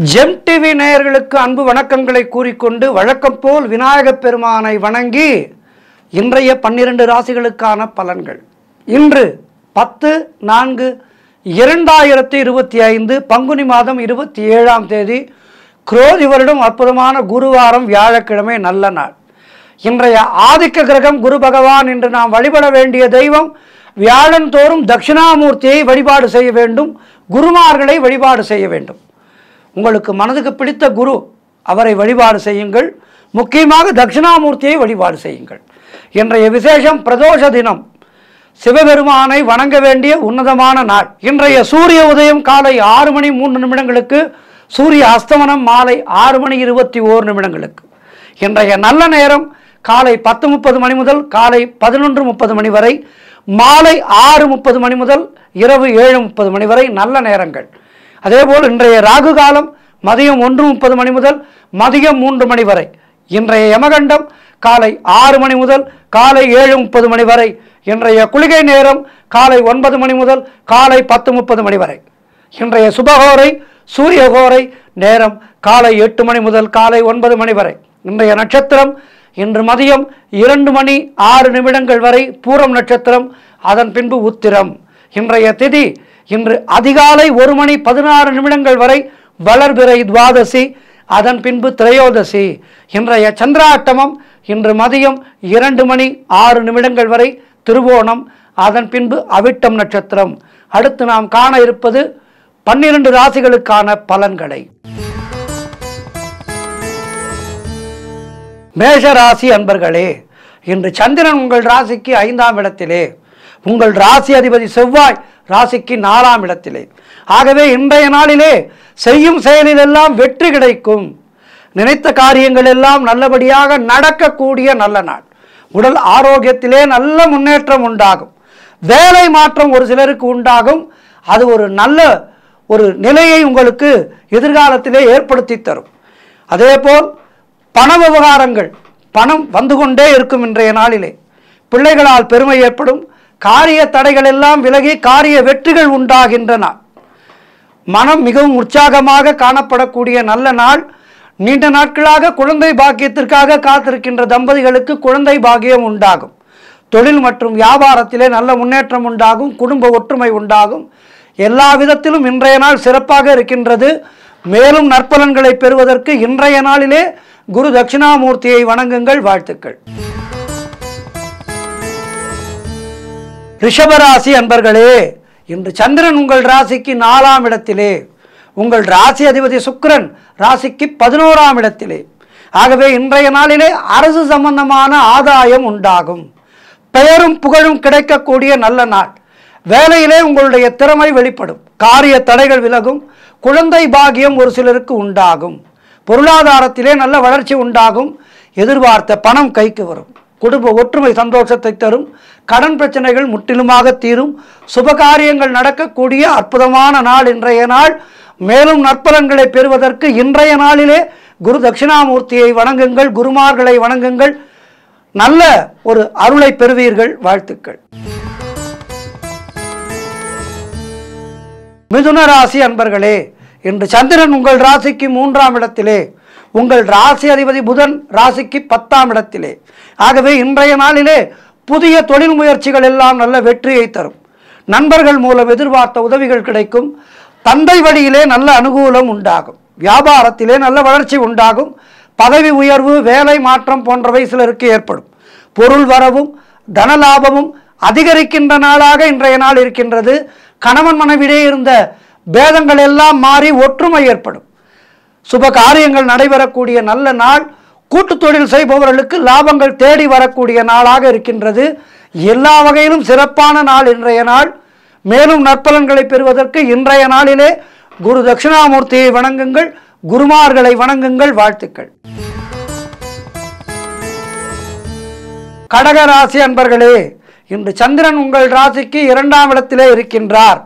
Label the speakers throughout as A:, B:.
A: GeM TV நேயர்களுக்கு அன்பு வணக்கங்களை கூறிக்கொண்டு வழக்கம் போல் விநாயகப் பெருமானை வணங்கி இன்றைய 12 ராசிகளுக்கான பலன்கள். இன்று 10/4/2025 பங்குனி மாதம் 27ஆம் தேதி குரோதி வருடம் அற்புதமான குருவாரம் வியாழக்கிழமை நல்ல நாள். இன்றைய ஆதிக்க கிரகம் குரு பகவான். இன்று நாம் வழிபட வேண்டிய தெய்வம் வியாழன் தோறும் தட்சிணாமூர்த்தியை வழிபாடு செய்ய வேண்டும், குருமார்களை வழிபாடு செய்ய வேண்டும். உங்களுக்கு மனதுக்கு பிடித்த குரு அவரை வழிபாடு செய்யுங்கள். முக்கியமாக தட்சிணாமூர்த்தியை வழிபாடு செய்யுங்கள். இன்றைய விசேஷம் பிரதோஷ தினம், சிவபெருமானை வணங்க வேண்டிய உன்னதமான நாள். இன்றைய சூரிய உதயம் காலை 6:03 சூரிய அஸ்தமனம் மாலை 6:21 இன்றைய நல்ல நேரம் காலை 10:30 முதல் காலை 11:30 வரை, மாலை 6:30 முதல் இரவு 7:30 வரை நல்ல நேரங்கள். அதேபோல் இன்றைய ராகு காலம் மதியம் 1:30 முதல் மதியம் 3 வரை. இன்றைய யமகண்டம் காலை 6 முதல் காலை 7:30 வரை. இன்றைய குளிகை நேரம் காலை 9 முதல் காலை 10:30 வரை. இன்றைய சுபகோரை சூரியகோரை நேரம் காலை 8 முதல் காலை 9 வரை. இன்றைய நட்சத்திரம் இன்று மதியம் 2:06 வரை பூரம் நட்சத்திரம், அதன் பின்பு உத்திரம். இன்றைய திதி இன்று அதிகாலை 1:16 வரை வளர்பிறை துவாதசி, அதன் பின்பு திரையோதசி. இன்றைய சந்திராட்டமம் இன்று மதியம் 2:06 வரை திருவோணம், அதன் பின்பு அவிட்டம் நட்சத்திரம். அடுத்து நாம் காண இருப்பது 12 ராசிகளுக்கான பலன்களை. மேஷ ராசி அன்பர்களே, இன்று சந்திரன் உங்கள் ராசிக்கு 5ஆம் இடத்திலே, உங்கள் ராசி அதிபதி செவ்வாய் ராசிக்கு 4ஆம் இடத்திலே. ஆகவே இன்றைய நாளிலே செய்யும் செயலில் எல்லாம் வெற்றி கிடைக்கும். நினைத்த காரியங்கள் எல்லாம் நல்லபடியாக நடக்கக்கூடிய நல்ல நாள். உடல் ஆரோக்கியத்திலே நல்ல முன்னேற்றம் உண்டாகும். வேலை மாற்றம் ஒரு சிலருக்கு உண்டாகும். அது ஒரு நல்ல நிலையை உங்களுக்கு எதிர்காலத்திலே ஏற்படுத்தி தரும். அதேபோல் பண விவகாரங்கள், பணம் வந்து கொண்டே இருக்கும். இன்றைய நாளிலே பிள்ளைகளால் பெருமை ஏற்படும். காரிய தடைகள் எல்லாம் விலகி காரிய வெற்றிகள் உண்டாகின்றன. மனம் மிகவும் உற்சாகமாக காணப்படக்கூடிய நல்ல நாள். நீண்ட நாட்களாக குழந்தை பாக்கியத்திற்காக காத்திருக்கின்ற தம்பதிகளுக்கு குழந்தை பாக்கியம் உண்டாகும். தொழில் மற்றும் வியாபாரத்திலே நல்ல முன்னேற்றம் உண்டாகும். குடும்ப ஒற்றுமை உண்டாகும். எல்லா விதத்திலும் இன்றைய நாள் சிறப்பாக இருக்கின்றது. மேலும் நற்பலன்களை பெறுவதற்கு இன்றைய நாளிலே குரு தட்சிணாமூர்த்தியை வணங்குங்கள். வாழ்த்துக்கள். ரிஷபராசி அன்பர்களே, இன்று சந்திரன் உங்கள் ராசிக்கு 4ஆம் இடத்திலே, உங்கள் ராசி அதிபதி சுக்கிரன் ராசிக்கு 11ஆம் இடத்திலே. ஆகவே இன்றைய நாளிலே அரசு சம்பந்தமான ஆதாயம் உண்டாகும். பெயரும் புகழும் கிடைக்கக்கூடிய நல்ல நாள். வேலையிலே உங்களுடைய திறமை வெளிப்படும். காரிய தடைகள் விலகும். குழந்தை பாக்கியம் ஒரு சிலருக்கு உண்டாகும். பொருளாதாரத்திலே நல்ல வளர்ச்சி உண்டாகும். எதிர்பார்த்த பணம் கைக்கு வரும். குடும்ப ஒற்றுமை சந்தோஷத்தை தரும். கடன் பிரச்சனைகள் முற்றிலுமாக தீரும். சுபகாரியங்கள் நடக்கக்கூடிய அற்புதமான நாள் இன்றைய நாள். மேலும் நற்பலன்களை பெறுவதற்கு இன்றைய நாளிலே குரு தட்சிணாமூர்த்தியை வணங்குங்கள், குருமார்களை வணங்குங்கள். நல்ல ஒரு அருளை பெறுவீர்கள். வாழ்த்துக்கள். மிதுன ராசி அன்பர்களே, இன்று சந்திரன் உங்கள் ராசிக்கு 3ஆம் இடத்திலே, உங்கள் ராசி அதிபதி புதன் ராசிக்கு 10ஆம் இடத்திலே. ஆகவே இன்றைய நாளிலே புதிய தொழில் முயற்சிகள் எல்லாம் நல்ல வெற்றியை தரும். நண்பர்கள் மூலம் எதிர்பார்த்த உதவிகள் கிடைக்கும். தந்தை வழியிலே நல்ல அனுகூலம் உண்டாகும். வியாபாரத்திலே நல்ல வளர்ச்சி உண்டாகும். பதவி உயர்வு, வேலை மாற்றம் போன்றவை சிலருக்கு ஏற்படும். பொருள் வரவும் தனலாபமும் அதிகரிக்கின்ற நாளாக இன்றைய நாள் இருக்கின்றது. கணவன் மனைவியிடையே இருந்த பேதங்கள் எல்லாம் மாறி ஒற்றுமை ஏற்படும். சுப காரியங்கள் நடைபெறக்கூடிய நல்ல நாள். கூட்டு தொழில் செய்பவர்களுக்கு லாபங்கள் தேடி வரக்கூடிய நாளாக இருக்கின்றது. எல்லா வகையிலும் சிறப்பான நாள் இன்றைய நாள். மேலும் நற்பலன்களை பெறுவதற்கு இன்றைய நாளிலே குரு தட்சிணாமூர்த்தியை வணங்குங்கள், குருமார்களை வணங்குங்கள். வாழ்த்துக்கள். கடகராசி அன்பர்களே, இன்று சந்திரன் உங்கள் ராசிக்கு 2ஆம் இடத்திலே இருக்கின்றார்.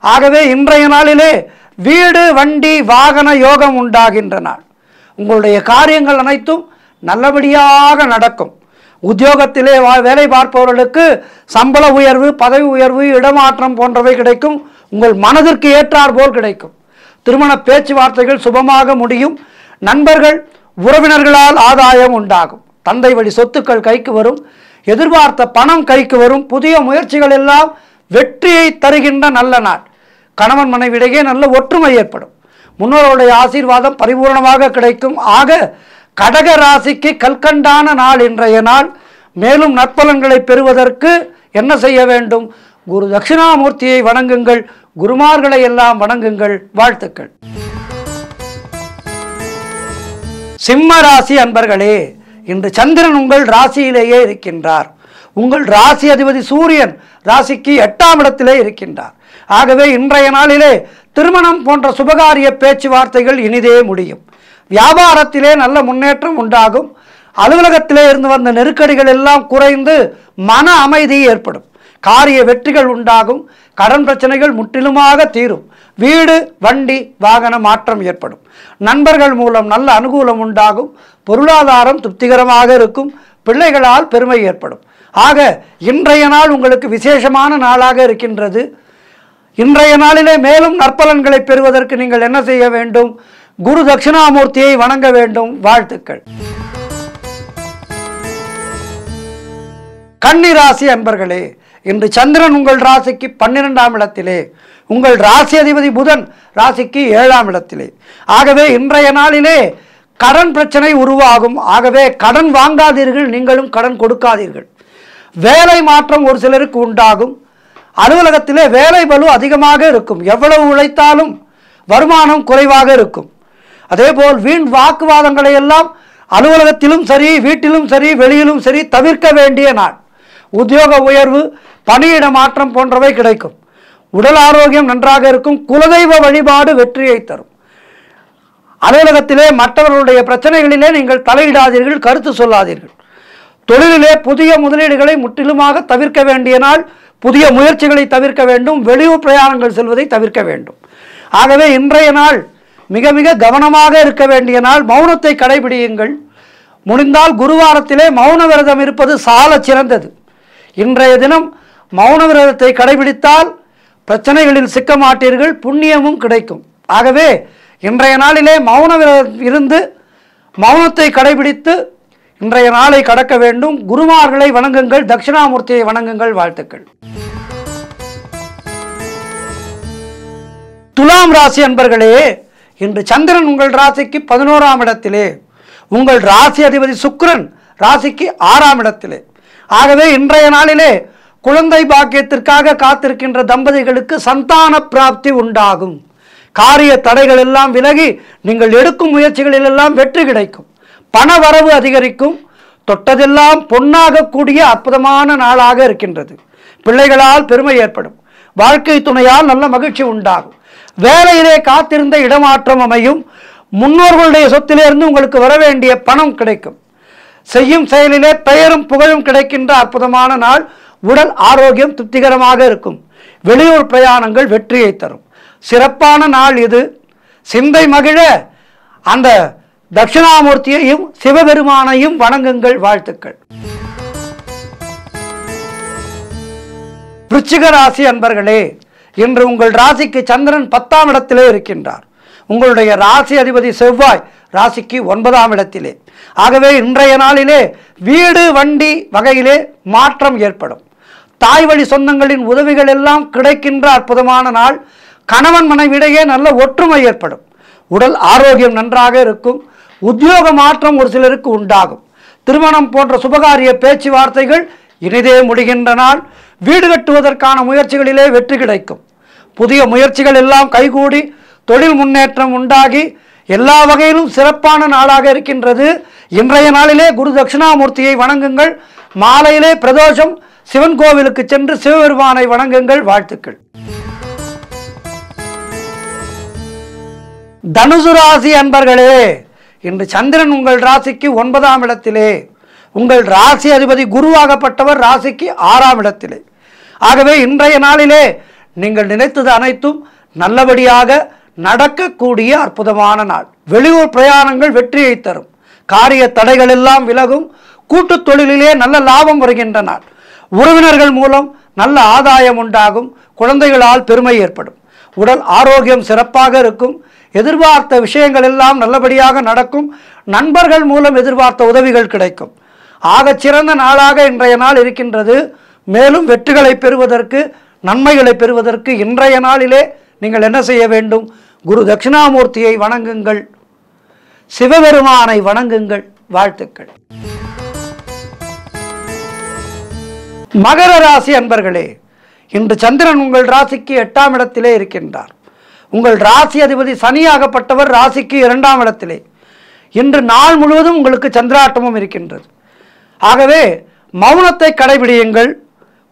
A: ஆகவே இன்றைய நாளிலே வீடு வண்டி வாகன யோகம் உண்டாகின்ற நாள். உங்களுடைய காரியங்கள் அனைத்தும் நல்லபடியாக நடக்கும். உத்தியோகத்திலே வேலை பார்ப்பவர்களுக்கு சம்பள உயர்வு, பதவி உயர்வு, இடமாற்றம் போன்றவை கிடைக்கும். உங்கள் மனதிற்கு ஏற்றார் போல் கிடைக்கும். திருமண பேச்சுவார்த்தைகள் சுபமாக முடியும். நண்பர்கள் உறவினர்களால் ஆதாயம் உண்டாகும். தந்தை வழி சொத்துக்கள் கைக்கு வரும். எதிர்பார்த்த பணம் கைக்கு வரும். புதிய முயற்சிகள் எல்லாம் வெற்றியை தருகின்ற நல்ல நாள். கணவன் மனைவியிடையே நல்ல ஒற்றுமை ஏற்படும். முன்னோருடைய ஆசீர்வாதம் பரிபூர்ணமாக கிடைக்கும். ஆக கடக ராசிக்கு கல்கண்டான நாள் இன்றைய நாள். மேலும் நற்பலன்களை பெறுவதற்கு என்ன செய்ய வேண்டும்? குரு தட்சிணாமூர்த்தியை வணங்குங்கள். குருமார்களை எல்லாம் வணங்குங்கள். வாழ்த்துக்கள். சிம்ம ராசி அன்பர்களே, இன்று சந்திரன் உங்கள் ராசியிலேயே இருக்கின்றார். உங்கள் ராசி அதிபதி சூரியன் ராசிக்கு 8ஆம் இடத்திலே இருக்கின்றார். ஆகவே இன்றைய நாளிலே திருமணம் போன்ற சுபகாரிய பேச்சுவார்த்தைகள் இனிதே முடியும். வியாபாரத்திலே நல்ல முன்னேற்றம் உண்டாகும். அலுவலகத்திலே இருந்து வந்த நெருக்கடிகள் எல்லாம் குறைந்து மன அமைதி ஏற்படும். காரிய வெற்றிகள் உண்டாகும். கடன் பிரச்சனைகள் முற்றிலுமாக தீரும். வீடு வண்டி வாகன மாற்றம் ஏற்படும். நண்பர்கள் மூலம் நல்ல அனுகூலம் உண்டாகும். பொருளாதாரம் திருப்திகரமாக இருக்கும். பிள்ளைகளால் பெருமை ஏற்படும். ஆக இன்றைய நாள் உங்களுக்கு விசேஷமான நாளாக இருக்கின்றது. இன்றைய நாளிலே மேலும் நற்பலன்களை பெறுவதற்கு நீங்கள் என்ன செய்ய வேண்டும்? குரு தட்சிணாமூர்த்தியை வணங்க வேண்டும். வாழ்த்துக்கள். கன்னி ராசி அன்பர்களே, இன்று சந்திரன் உங்கள் ராசிக்கு 12ஆம் இடத்திலே, உங்கள் ராசி அதிபதி புதன் ராசிக்கு 7ஆம் இடத்திலே. ஆகவே இன்றைய நாளிலே கடன் பிரச்சனை உருவாகும். ஆகவே கடன் வாங்காதீர்கள், நீங்களும் கடன் கொடுக்காதீர்கள். வேலை மாற்றம் ஒரு சிலருக்கு உண்டாகும். அலுவலகத்திலே வேலை பளு அதிகமாக இருக்கும். எவ்வளவு உழைத்தாலும் வருமானம் குறைவாக இருக்கும். அதேபோல் வீண் வாக்குவாதங்களை எல்லாம் அலுவலகத்திலும் சரி, வீட்டிலும் சரி, வெளியிலும் சரி தவிர்க்க வேண்டிய நாள். உத்தியோக உயர்வு, பணியிட மாற்றம் போன்றவை கிடைக்கும். உடல் ஆரோக்கியம் நன்றாக இருக்கும். குலதெய்வ வழிபாடு வெற்றியை தரும். அலுவலகத்திலே மற்றவர்களுடைய பிரச்சனைகளிலே நீங்கள் தலையிடாதீர்கள், கருத்து சொல்லாதீர்கள். தொழிலிலே புதிய முதலீடுகளை முற்றிலுமாக தவிர்க்க வேண்டிய நாள். புதிய முயற்சிகளை தவிர்க்க வேண்டும். வெளியூர் பிரயாணங்கள் செல்வதை தவிர்க்க வேண்டும். ஆகவே இன்றைய நாள் மிக மிக கவனமாக இருக்க வேண்டிய நாள். மௌனத்தை கடைபிடியுங்கள். முடிந்தால் குருவாரத்திலே மௌன விரதம் இருப்பது சால சிறந்தது. இன்றைய தினம் மௌன விரதத்தை கடைபிடித்தால் பிரச்சனைகளில் சிக்க மாட்டீர்கள். புண்ணியமும் கிடைக்கும். ஆகவே இன்றைய நாளிலே மௌன விரதம் இருந்து மௌனத்தை கடைபிடித்து இன்றைய நாளை கடக்க வேண்டும். குருமார்களை வணங்குங்கள். தட்சிணாமூர்த்தியை வணங்குங்கள். வாழ்த்துக்கள். துலாம் ராசி அன்பர்களே, இன்று சந்திரன் உங்கள் ராசிக்கு 11ஆம் இடத்திலே, உங்கள் ராசி அதிபதி சுக்கிரன் ராசிக்கு 6ஆம் இடத்திலே. ஆகவே இன்றைய நாளிலே குழந்தை பாக்கியத்திற்காக காத்திருக்கின்ற தம்பதிகளுக்கு சந்தான பிராப்தி உண்டாகும். காரிய தடைகள் எல்லாம் விலகி நீங்கள் எடுக்கும் முயற்சிகளில் எல்லாம் வெற்றி கிடைக்கும். பண வரவு அதிகரிக்கும். தொட்டதெல்லாம் பொன்னாக கூடிய அற்புதமான நாளாக இருக்கின்றது. பிள்ளைகளால் பெருமை ஏற்படும். வாழ்க்கை துணையால் நல்ல மகிழ்ச்சி உண்டாகும். வேலையிலே காத்திருந்த இடமாற்றம் அமையும். முன்னோர்களுடைய சொத்திலிருந்து உங்களுக்கு வர வேண்டிய பணம் கிடைக்கும். செய்யும் செயலிலே பெயரும் புகழும் கிடைக்கின்ற அற்புதமான நாள். உடல் ஆரோக்கியம் திருப்திகரமாக இருக்கும். வெளியூர் பிரயாணங்கள் வெற்றியை தரும். சிறப்பான நாள் இது. சிந்தை மகிழ அந்த தட்சிணாமூர்த்தியையும் சிவபெருமானையும் வணங்குங்கள். வாழ்த்துக்கள். விருச்சிக ராசி அன்பர்களே, இன்று உங்கள் ராசிக்கு சந்திரன் 10ஆம் இடத்திலே இருக்கின்றார். உங்களுடைய ராசி அதிபதி செவ்வாய் ராசிக்கு 9ஆம் இடத்திலே. ஆகவே இன்றைய நாளிலே வீடு வண்டி வகையிலே மாற்றம் ஏற்படும். தாய் வழி சொந்தங்களின் உதவிகள் எல்லாம் கிடைக்கின்ற அற்புதமான நாள். கணவன் மனைவிடையே நல்ல ஒற்றுமை ஏற்படும். உடல் ஆரோக்கியம் நன்றாக இருக்கும். உத்தியோக மாற்றம் ஒரு சிலருக்கு உண்டாகும். திருமணம் போன்ற சுபகாரிய பேச்சுவார்த்தைகள் இனிதே முடிகின்ற நாள். வீடு கட்டுவதற்கான முயற்சிகளிலே வெற்றி கிடைக்கும். புதிய முயற்சிகள் எல்லாம் கைகூடி தொழில் முன்னேற்றம் உண்டாகி எல்லா வகையிலும் சிறப்பான நாளாக இருக்கின்றது. இன்றைய நாளிலே குரு தட்சிணாமூர்த்தியை வணங்குங்கள். மாலையிலே பிரதோஷம் சிவன் கோவிலுக்கு சென்று சிவபெருமானை வணங்குங்கள். வாழ்த்துக்கள். தனுசு ராசி அன்பர்களே, இன்று சந்திரன் உங்கள் ராசிக்கு 9ஆம் இடத்திலே, உங்கள் ராசி அதிபதி குருவாகப்பட்டவர் ராசிக்கு 6ஆம் இடத்திலே. ஆகவே இன்றைய நாளிலே நீங்கள் நினைத்தது அனைத்தும் நல்லபடியாக நடக்கக்கூடிய அற்புதமான நாள். வெளியூர் பிரயாணங்கள் வெற்றியை தரும். காரிய தடைகள் எல்லாம் விலகும். கூட்டு தொழிலிலே நல்ல லாபம் வருகின்ற நாள். உறவினர்கள் மூலம் நல்ல ஆதாயம் உண்டாகும். குழந்தைகளால் பெருமை ஏற்படும். உடல் ஆரோக்கியம் சிறப்பாக இருக்கும். எதிர்பார்த்த விஷயங்கள் எல்லாம் நல்லபடியாக நடக்கும். நண்பர்கள் மூலம் எதிர்பார்த்த உதவிகள் கிடைக்கும். ஆகச் சிறந்த நாளாக இன்றைய நாள் இருக்கின்றது. மேலும் வெற்றிகளை பெறுவதற்கு, நன்மைகளை பெறுவதற்கு இன்றைய நாளிலே நீங்கள் என்ன செய்ய வேண்டும்? குரு தட்சிணாமூர்த்தியை வணங்குங்கள், சிவபெருமானை வணங்குங்கள். வாழ்த்துக்கள். மகர ராசி அன்பர்களே, இன்று சந்திரன் உங்கள் ராசிக்கு 8ஆம் இடத்திலே இருக்கின்றார். உங்கள் ராசி அதிபதி சனியாகப்பட்டவர் ராசிக்கு 2ஆம் இடத்திலே. இன்று நாள் முழுவதும் உங்களுக்கு சந்திராட்டமும் இருக்கின்றது. ஆகவே மௌனத்தை கடைபிடியுங்கள்,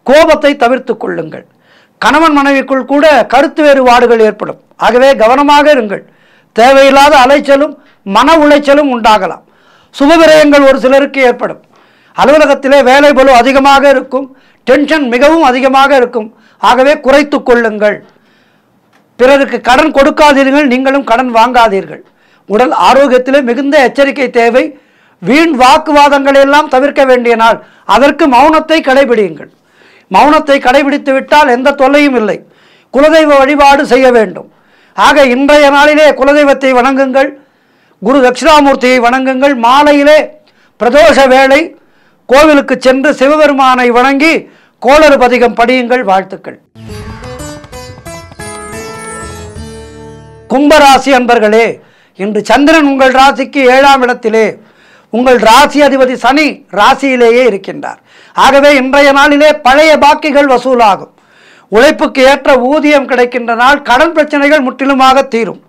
A: கோபத்தை தவிர்த்து கொள்ளுங்கள். கணவன் மனைவிக்குள் கூட கருத்து வேறுபாடுகள் ஏற்படும். ஆகவே கவனமாக இருங்கள். தேவையில்லாத அலைச்சலும் மன உளைச்சலும் உண்டாகலாம். சுபவிரயங்கள் ஒரு சிலருக்கு ஏற்படும். அலுவலகத்திலே வேலை பளு அதிகமாக இருக்கும். டென்ஷன் மிகவும் அதிகமாக இருக்கும். ஆகவே குறைத்து கொள்ளுங்கள். பிறருக்கு கடன் கொடுக்காதீர்கள், நீங்களும் கடன் வாங்காதீர்கள். உடல் ஆரோக்கியத்திலே மிகுந்த எச்சரிக்கை தேவை. வீண் வாக்குவாதங்களை எல்லாம் தவிர்க்க வேண்டிய நாள். அதற்கு மௌனத்தை கடைபிடியுங்கள். மௌனத்தை கடைபிடித்து விட்டால் எந்த தொல்லையும் இல்லை. குலதெய்வ வழிபாடு செய்ய வேண்டும். ஆக இன்றைய நாளிலே குலதெய்வத்தை வணங்குங்கள், குரு தட்சிணாமூர்த்தியை வணங்குங்கள். மாலையிலே பிரதோஷ வேளை கோவிலுக்கு சென்று சிவபெருமானை வணங்கி கோளறு பதிகம் படியுங்கள். வாழ்த்துக்கள். கும்பராசி அன்பர்களே, இன்று சந்திரன் உங்கள் ராசிக்கு 7ஆம் இடத்திலே, உங்கள் ராசி அதிபதி சனி ராசியிலேயே இருக்கின்றார். ஆகவே இன்றைய நாளிலே பழைய பாக்கிகள் வசூலாகும். உழைப்புக்கு ஏற்ற ஊதியம் கிடைக்கின்ற நாள். கடன் பிரச்சனைகள் முற்றிலுமாக தீரும்.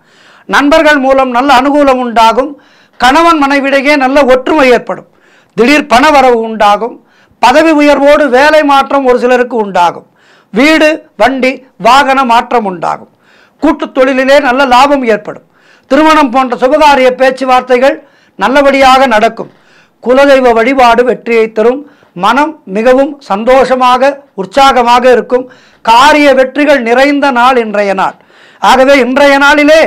A: நண்பர்கள் மூலம் நல்ல அனுகூலம் உண்டாகும். கணவன் மனைவிடையே நல்ல ஒற்றுமை ஏற்படும். திடீர் பண வரவு உண்டாகும். பதவி உயர்வோடு வேலை மாற்றம் ஒரு சிலருக்கு உண்டாகும். வீடு, வண்டி, வாகன மாற்றம் உண்டாகும். கூட்டு தொழிலிலே நல்ல லாபம் ஏற்படும். திருமணம் போன்ற சுபகாரிய பேச்சுவார்த்தைகள் நல்லபடியாக நடக்கும். குலதெய்வ வழிபாடு வெற்றியை தரும். மனம் மிகவும் சந்தோஷமாக உற்சாகமாக இருக்கும். காரிய வெற்றிகள் நிறைந்த நாள் இன்றைய நாள். ஆகவே இன்றைய நாளிலே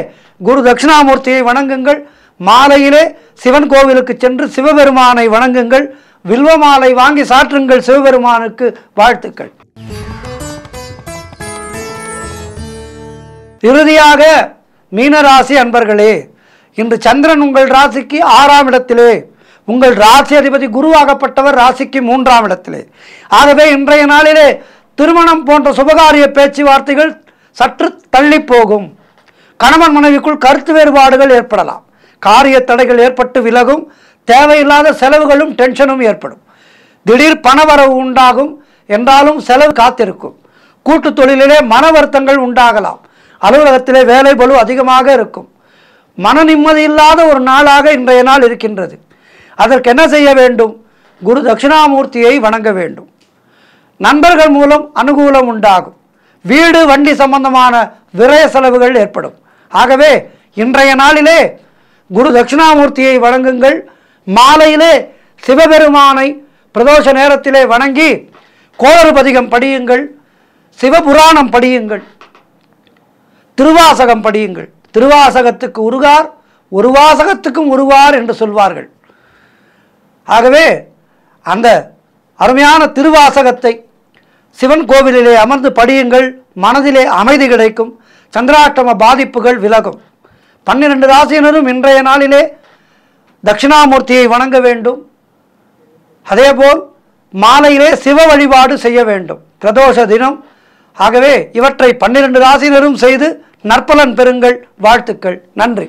A: குரு தட்சிணாமூர்த்தியை வணங்குங்கள். மாலையிலே சிவன் கோவிலுக்கு சென்று சிவபெருமானை வணங்குங்கள். வில்வ மாலை வாங்கி சாற்றுங்கள் சிவபெருமானுக்கு. வாழ்த்துக்கள். இறுதியாக மீனராசி அன்பர்களே, இன்று சந்திரன் உங்கள் ராசிக்கு 6ஆம் இடத்திலே, உங்கள் ராசி அதிபதி குருவாகப்பட்டவர் ராசிக்கு 3ஆம் இடத்திலே. ஆகவே இன்றைய நாளிலே திருமணம் போன்ற சுபகாரிய பேச்சுவார்த்தைகள் சற்று தள்ளி போகும். கணவன் மனைவிக்குள் கருத்து வேறுபாடுகள் ஏற்படலாம். காரிய தடைகள் ஏற்பட்டு விலகும். தேவையில்லாத செலவுகளும் டென்ஷனும் ஏற்படும். திடீர் பணவரவு உண்டாகும். என்றாலும் செலவு காத்திருக்கும். கூட்டு தொழிலிலே மன வருத்தங்கள் உண்டாகலாம். அலுவலகத்திலே வேலை பளு அதிகமாக இருக்கும். மன நிம்மதி இல்லாத ஒரு நாளாக இன்றைய நாள் இருக்கின்றது. அதற்கு என்ன செய்ய வேண்டும்? குரு தட்சிணாமூர்த்தியை வணங்க வேண்டும். நண்பர்கள் மூலம் அனுகூலம் உண்டாகும். வீடு, வண்டி சம்பந்தமான விரய செலவுகள் ஏற்படும். ஆகவே இன்றைய நாளிலே குரு தட்சிணாமூர்த்தியை வணங்குங்கள். மாலையிலே சிவபெருமானை பிரதோஷ நேரத்திலே வணங்கி கோளறு பதிகம் படியுங்கள். சிவபுராணம் படியுங்கள். திருவாசகம் படியுங்கள். திருவாசகத்துக்கு உருகார், ஒரு வாசகத்துக்கும் உருவார் என்று சொல்வார்கள். ஆகவே அந்த அருமையான திருவாசகத்தை சிவன் கோவிலிலே அமர்ந்து படியுங்கள். மனதிலே அமைதி கிடைக்கும். சந்திராஷ்டம பாதிப்புகள் விலகும். 12 ராசியினரும் இன்றைய நாளிலே தட்சிணாமூர்த்தியை வணங்க வேண்டும். அதேபோல் மாலையிலே சிவ வழிபாடு செய்ய வேண்டும். பிரதோஷ தினம். ஆகவே இவற்றை 12 ராசியினரும் செய்து நற்பலன் பெறுங்கள். வாழ்த்துக்கள். நன்றி.